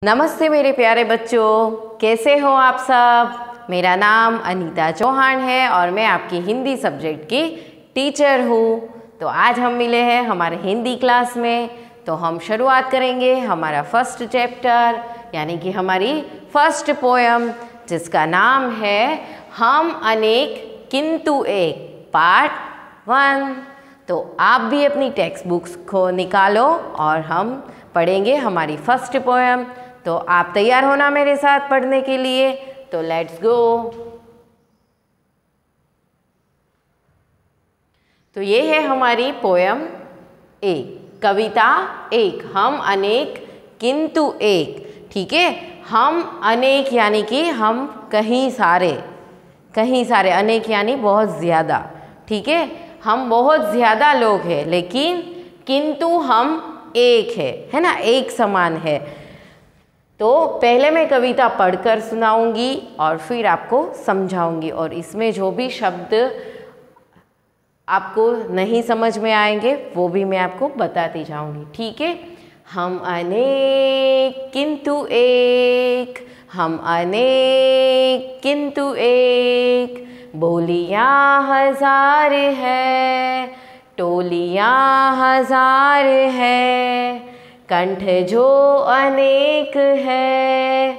नमस्ते मेरे प्यारे बच्चों, कैसे हो आप सब। मेरा नाम अनीता चौहान है और मैं आपकी हिंदी सब्जेक्ट की टीचर हूँ। तो आज हम मिले हैं हमारे हिंदी क्लास में। तो हम शुरुआत करेंगे हमारा फर्स्ट चैप्टर यानी कि हमारी फर्स्ट पोयम, जिसका नाम है हम अनेक किंतु एक, पार्ट 1। तो आप भी अपनी टेक्स्ट बुक्स को निकालो और हम पढ़ेंगे हमारी फर्स्ट पोयम। तो आप तैयार हो ना मेरे साथ पढ़ने के लिए? तो लेट्स गो। तो ये है हमारी पोयम एक, कविता एक, हम अनेक किंतु एक। ठीक है, हम अनेक यानी कि हम कहीं सारे, अनेक यानी बहुत ज़्यादा। ठीक है, हम बहुत ज़्यादा लोग हैं, लेकिन किंतु हम एक है ना, एक समान है। तो पहले मैं कविता पढ़कर सुनाऊंगी और फिर आपको समझाऊंगी, और इसमें जो भी शब्द आपको नहीं समझ में आएंगे वो भी मैं आपको बताती जाऊंगी। ठीक है, हम अनेक किंतु एक, हम अनेक किंतु एक, बोलियां हजार है, टोलियां हजार है, कंठ जो अनेक है,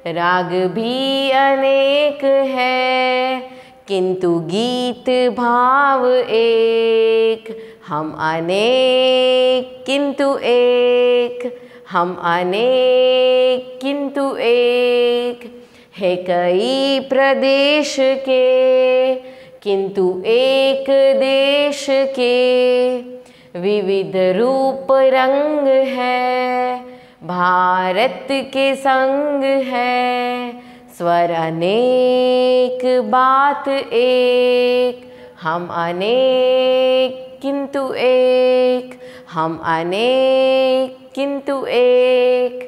राग भी अनेक है, किंतु गीत भाव एक। हम अनेक किंतु एक, हम अनेक किंतु एक, है कई प्रदेश के, किंतु एक देश के, विविध रूप रंग है, भारत के संग है, स्वर अनेक बात एक। हम अनेक किंतु एक, हम अनेक किंतु एक।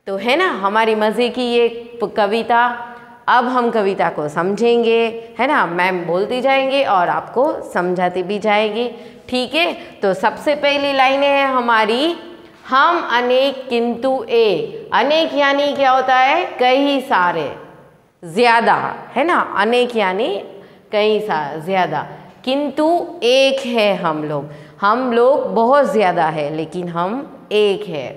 तो है ना हमारी मज़े की ये कविता। अब हम कविता को समझेंगे, है ना। मैम बोलती जाएंगे और आपको समझाती भी जाएगी। ठीक है, तो सबसे पहली लाइनें हैं हमारी, हम अनेक किंतु एक। अनेक यानी क्या होता है? कई सारे, ज़्यादा, है ना। अनेक यानी कई सारे, ज़्यादा। किंतु एक है हम लोग बहुत ज़्यादा है, लेकिन हम एक है।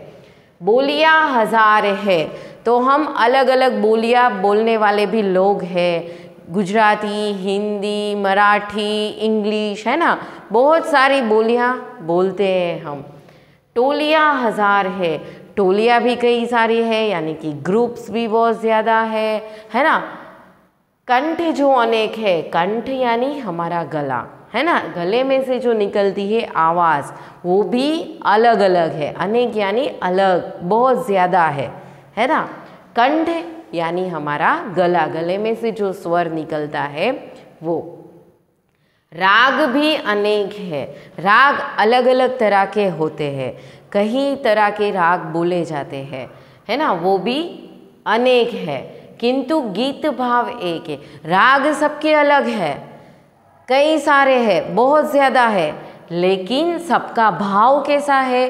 बोलियां हजार है, तो हम अलग अलग बोलियां बोलने वाले भी लोग हैं। गुजराती, हिंदी, मराठी, इंग्लिश, है ना, बहुत सारी बोलियां बोलते हैं हम। टोलियां हजार है, टोलियां भी कई सारी है, यानी कि ग्रुप्स भी बहुत ज़्यादा है ना। कंठ जो अनेक है, कंठ यानी हमारा गला, है ना, गले में से जो निकलती है आवाज़ वो भी अलग अलग है। अनेक यानी अलग, बहुत ज़्यादा है ना। कंठ यानी हमारा गला, गले में से जो स्वर निकलता है वो। राग भी अनेक है, राग अलग अलग तरह के होते हैं, कई तरह के राग बोले जाते हैं, है ना, वो भी अनेक है। किंतु गीत भाव एक है, राग सबके अलग है, कई सारे हैं, बहुत ज़्यादा है, लेकिन सबका भाव कैसा है?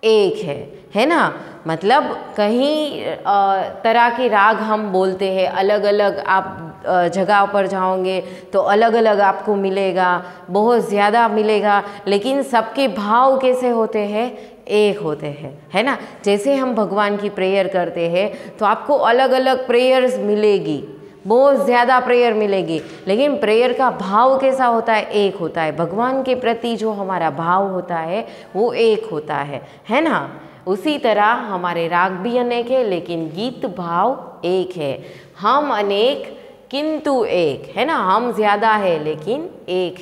एक है ना। मतलब कहीं तरह के राग हम बोलते हैं, अलग अलग आप जगह पर जाओगे तो अलग अलग आपको मिलेगा, बहुत ज़्यादा मिलेगा, लेकिन सबके भाव कैसे होते हैं? एक होते हैं, है ना। जैसे हम भगवान की प्रेयर करते हैं तो आपको अलग अलग प्रेयर्स मिलेगी, बहुत ज़्यादा प्रेयर मिलेगी, लेकिन प्रेयर का भाव कैसा होता है? एक होता है। भगवान के प्रति जो हमारा भाव होता है वो एक होता है ना। उसी तरह हमारे राग भी अनेक है, लेकिन गीत भाव एक है। हम अनेक किंतु एक, है ना, हम ज़्यादा है लेकिन एक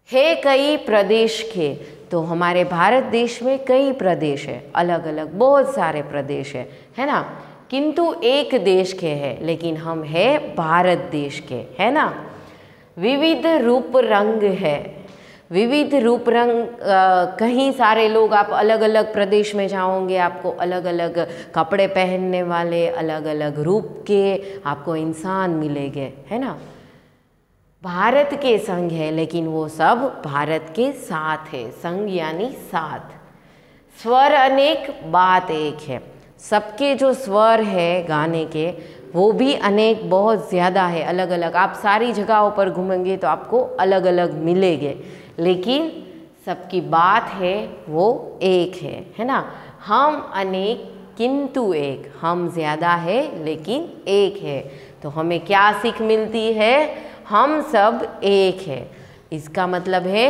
है कई प्रदेश के। तो हमारे भारत देश में कई प्रदेश है, अलग अलग बहुत सारे प्रदेश है ना। किंतु एक देश के हैं, लेकिन हम है भारत देश के, है ना। विविध रूप रंग है, विविध रूप रंग, कहीं सारे लोग, आप अलग अलग प्रदेश में जाओगे आपको अलग अलग कपड़े पहनने वाले, अलग अलग रूप के आपको इंसान मिलेंगे, है ना। भारत के संग है, लेकिन वो सब भारत के साथ है। संग यानी साथ। स्वर अनेक, बात एक है। सबके जो स्वर है गाने के वो भी अनेक बहुत ज़्यादा है, अलग अलग। आप सारी जगहों पर घूमेंगे तो आपको अलग अलग मिलेंगे, लेकिन सबकी बात है वो एक है ना। हम अनेक किंतु एक, हम ज़्यादा है लेकिन एक है। तो हमें क्या सीख मिलती है? हम सब एक है। इसका मतलब है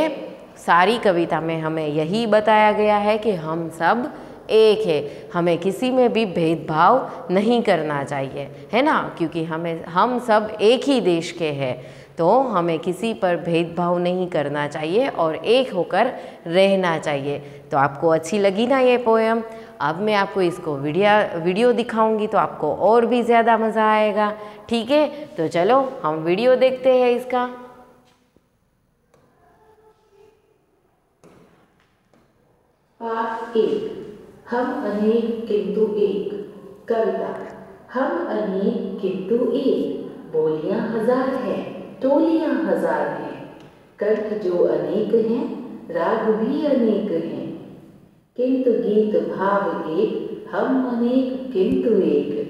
सारी कविता में हमें यही बताया गया है कि हम सब एक है, हमें किसी में भी भेदभाव नहीं करना चाहिए, है ना, क्योंकि हम सब एक ही देश के हैं, तो हमें किसी पर भेदभाव नहीं करना चाहिए और एक होकर रहना चाहिए। तो आपको अच्छी लगी ना ये पोएम? अब मैं आपको इसको वीडियो दिखाऊंगी तो आपको और भी ज़्यादा मज़ा आएगा। ठीक है, तो चलो हम वीडियो देखते हैं इसका। पाठ 1, हम अनेक किंतु एक। कविता। हम अनेक किंतु एक, बोलियां हजार हैं, टोलियां हजार हैं, कंठ जो अनेक हैं, राग भी अनेक हैं, किंतु गीत भाव एक, हम अनेक किंतु एक।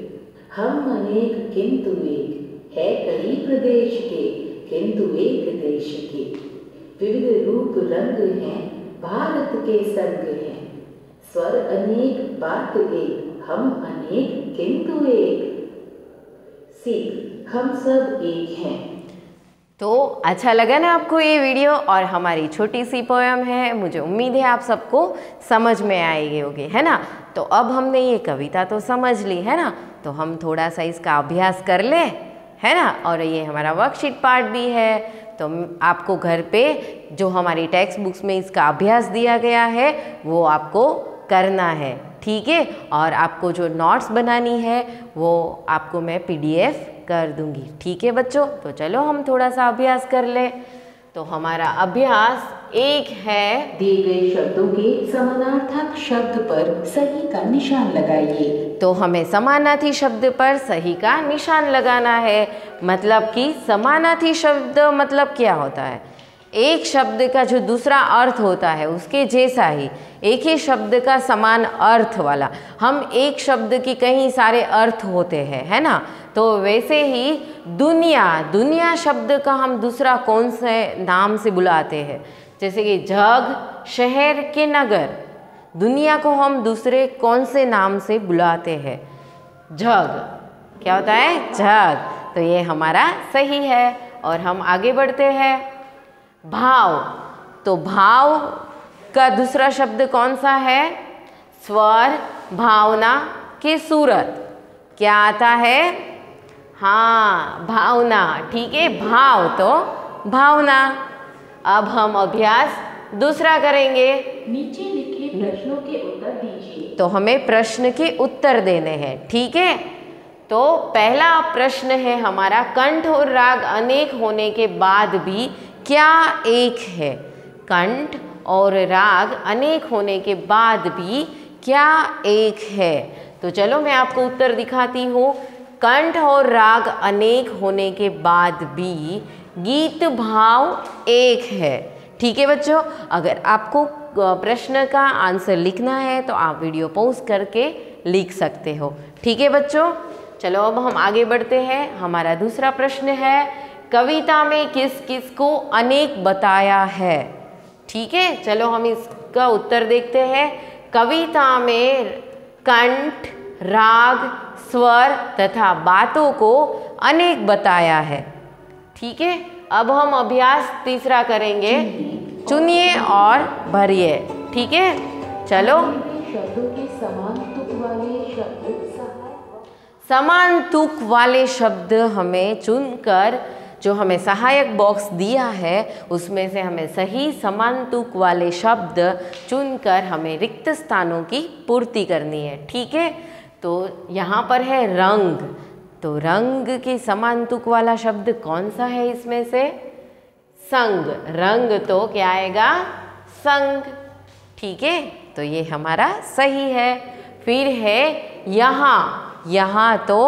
हम अनेक किंतु एक, है कई प्रदेश के, किंतु एक देश के, विविध रूप रंग हैं, भारत के संग हैं, स्वर अनेक बात एक, हम अनेक किंतु एक। सीख, हम सब एक हैं। तो अच्छा लगा ना आपको ये वीडियो और हमारी छोटी सी पोएम है, मुझे उम्मीद है आप सबको समझ में आएगी होगी, है ना। तो अब हमने ये कविता तो समझ ली है ना, तो हम थोड़ा सा इसका अभ्यास कर ले, है ना। और ये हमारा वर्कशीट पार्ट भी है, तो आपको घर पे जो हमारी टेक्स्ट बुक्स में इसका अभ्यास दिया गया है वो आपको करना है, ठीक है। और आपको जो नोट्स बनानी है वो आपको मैं PDF कर दूंगी, ठीक है बच्चों। तो चलो हम थोड़ा सा अभ्यास कर ले। तो हमारा अभ्यास एक है, दिए गए शब्दों के समानार्थक शब्द पर सही का निशान लगाइए। तो हमें समानार्थी शब्द पर सही का निशान लगाना है। मतलब कि समानार्थी शब्द मतलब क्या होता है? एक शब्द का जो दूसरा अर्थ होता है उसके जैसा ही, एक ही शब्द का समान अर्थ वाला। हम एक शब्द की कई सारे अर्थ होते हैं, है ना। तो वैसे ही दुनिया शब्द का हम दूसरा कौन से नाम से बुलाते हैं? जैसे कि जग, शहर के नगर, दुनिया को हम दूसरे कौन से नाम से बुलाते हैं? जग। क्या होता है? जग। तो ये हमारा सही है। और हम आगे बढ़ते हैं। भाव, तो भाव का दूसरा शब्द कौन सा है? स्वर, भावना की सूरत। क्या आता है? हाँ, भावना, ठीक है। भाव तो भावना। अब हम अभ्यास दूसरा करेंगे। नीचे लिखे प्रश्नों के उत्तर दीजिए। तो हमें प्रश्न के उत्तर देने हैं, ठीक है। तो पहला प्रश्न है हमारा, कंठ और राग अनेक होने के बाद भी क्या एक है? कंठ और राग अनेक होने के बाद भी क्या एक है? तो चलो मैं आपको उत्तर दिखाती हूँ। कंठ और राग अनेक होने के बाद भी गीत भाव एक है, ठीक है बच्चों। अगर आपको प्रश्न का आंसर लिखना है तो आप वीडियो पॉज करके लिख सकते हो, ठीक है बच्चों। चलो अब हम आगे बढ़ते हैं। हमारा दूसरा प्रश्न है, कविता में किस किस को अनेक बताया है? ठीक है, चलो हम इसका उत्तर देखते हैं। कविता में कंठ, राग, स्वर तथा बातों को अनेक बताया है, ठीक है। अब हम अभ्यास तीसरा करेंगे। चुनिए और भरिए, ठीक है। चलो, शब्दों के समान तुक वाले शब्द, समान तुक वाले शब्द हमें चुनकर, जो हमें सहायक बॉक्स दिया है उसमें से हमें सही समान तुक वाले शब्द चुनकर हमें रिक्त स्थानों की पूर्ति करनी है, ठीक है। तो यहाँ पर है रंग, तो रंग के समान तुक वाला शब्द कौन सा है इसमें से? संग। रंग तो क्या आएगा? संग, ठीक है। तो ये हमारा सही है। फिर है यहाँ, यहाँ तो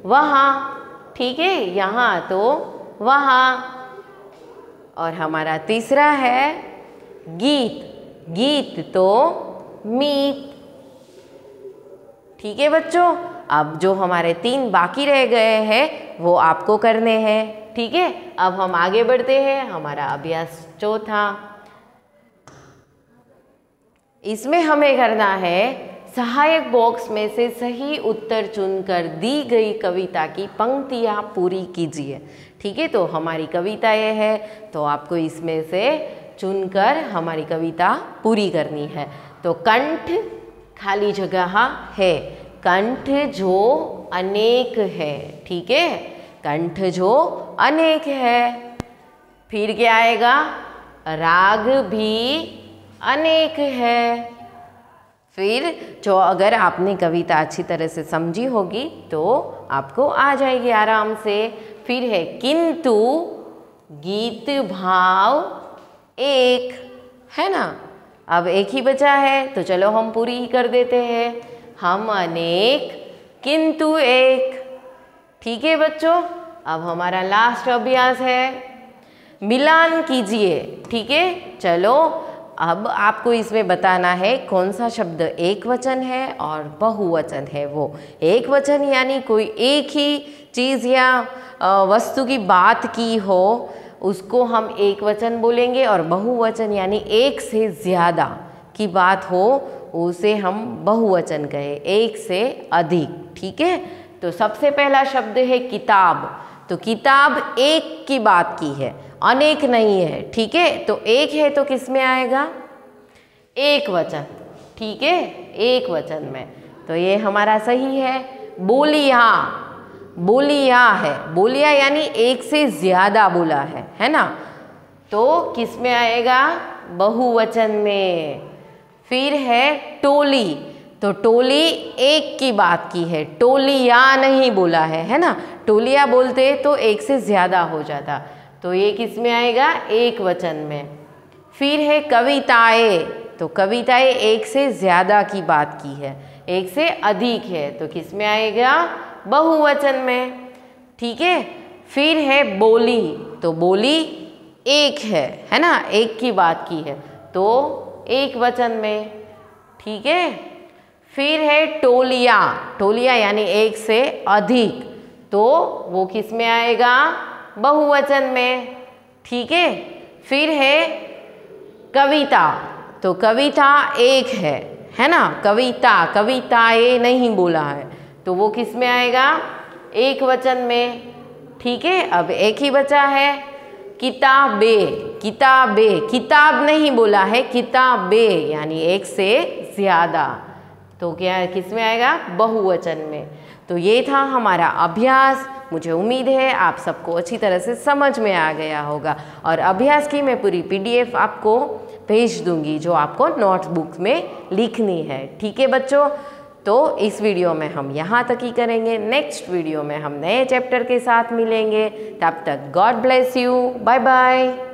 वहाँ, ठीक है, यहाँ तो वहाँ। और हमारा तीसरा है गीत, गीत तो मीत, ठीक है बच्चों, अब जो हमारे 3 बाकी रह गए हैं वो आपको करने हैं। ठीक है, अब हम आगे बढ़ते हैं। हमारा अभ्यास चौथा, इसमें हमें करना है सहायक बॉक्स में से सही उत्तर चुनकर दी गई कविता की पंक्तियाँ पूरी कीजिए। ठीक है, तो हमारी कविता ये है, तो आपको इसमें से चुनकर हमारी कविता पूरी करनी है। तो कंठ खाली जगह है, कंठ जो अनेक है। ठीक है, कंठ जो अनेक है। फिर क्या आएगा, राग भी अनेक है। फिर जो अगर आपने कविता अच्छी तरह से समझी होगी तो आपको आ जाएगी आराम से। फिर है किंतु गीत भाव एक, है ना। अब एक ही बचा है तो चलो हम पूरी ही कर देते हैं। हम अनेक किंतु एक। ठीक है बच्चों, अब हमारा लास्ट अभ्यास है, मिलान कीजिए। ठीक है, चलो अब आपको इसमें बताना है कौन सा शब्द एक वचन है और बहुवचन है। वो एक वचन यानी कोई एक ही चीज़ या वस्तु की बात की हो उसको हम एक वचन बोलेंगे, और बहुवचन यानी एक से ज़्यादा की बात हो उसे हम बहुवचन कहें, एक से अधिक। ठीक है, तो सबसे पहला शब्द है किताब। तो किताब एक की बात की है, अनेक नहीं है। ठीक है, तो एक है तो किस में आएगा, एक वचन। ठीक है, एक वचन में, तो ये हमारा सही है। बोलिया, बोलिया है, बोलिया यानी एक से ज़्यादा बोला है ना, तो किस में आएगा, बहुवचन में। फिर है टोली, तो टोली एक की बात की है, टोलिया नहीं बोला है ना। टोलिया बोलते तो एक से ज़्यादा हो जाता, तो ये किस में आएगा, एक वचन में। फिर है कविताएं, तो कविताएं एक से ज़्यादा की बात की है, एक से अधिक है, तो किस में आएगा, बहुवचन में। ठीक है, फिर है बोली, तो बोली एक है ना, एक की बात की है, तो एक वचन में। ठीक है, फिर है टोलिया, टोलिया यानी एक से अधिक, तो वो किस में आएगा, बहुवचन में। ठीक है, फिर है कविता, तो कविता एक है ना, कविता, कविताएं नहीं बोला है, तो वो किस में आएगा, एक वचन में। ठीक है, अब एक ही बचा है किताबें, किताबें, किताब नहीं बोला है, किताबें यानी एक से ज़्यादा, तो क्या किस में आएगा, बहुवचन में। तो ये था हमारा अभ्यास। मुझे उम्मीद है आप सबको अच्छी तरह से समझ में आ गया होगा, और अभ्यास की मैं पूरी PDF आपको भेज दूंगी जो आपको नोटबुक में लिखनी है। ठीक है बच्चों, तो इस वीडियो में हम यहाँ तक ही करेंगे। नेक्स्ट वीडियो में हम नए चैप्टर के साथ मिलेंगे। तब तक God bless you, bye bye.